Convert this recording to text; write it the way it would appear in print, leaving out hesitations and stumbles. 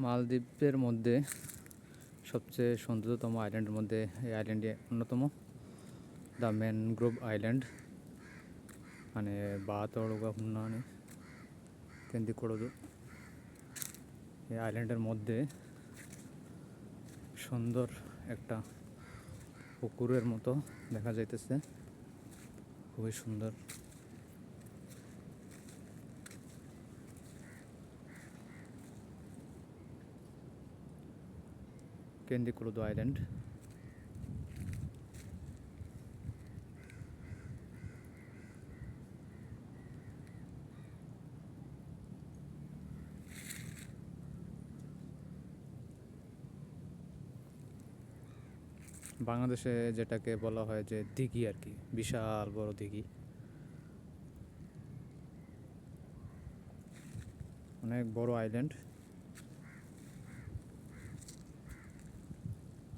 মালদ্বীপের মধ্যে সবচেয়ে সৌন্দর্যতম আইল্যান্ডের মধ্যে এই আইল্যান্ডটি অন্যতম, দ্য ম্যানগ্রোভ আইল্যান্ড মানে বাতড়োগা হুন্নানি কেন্দি ಕೊಡೋದು। এই আইল্যান্ডের মধ্যে সুন্দর একটা পুকুরের মতো দেখা যাইতেছে, খুবই সুন্দর। কেন্দি ಕೊಡೋದು আইল্যান্ড। বাংলাদেশে যেটাকে বলা হয় যে দিঘি আর কি, বিশাল বড় দিঘি, অনেক বড় আইল্যান্ড।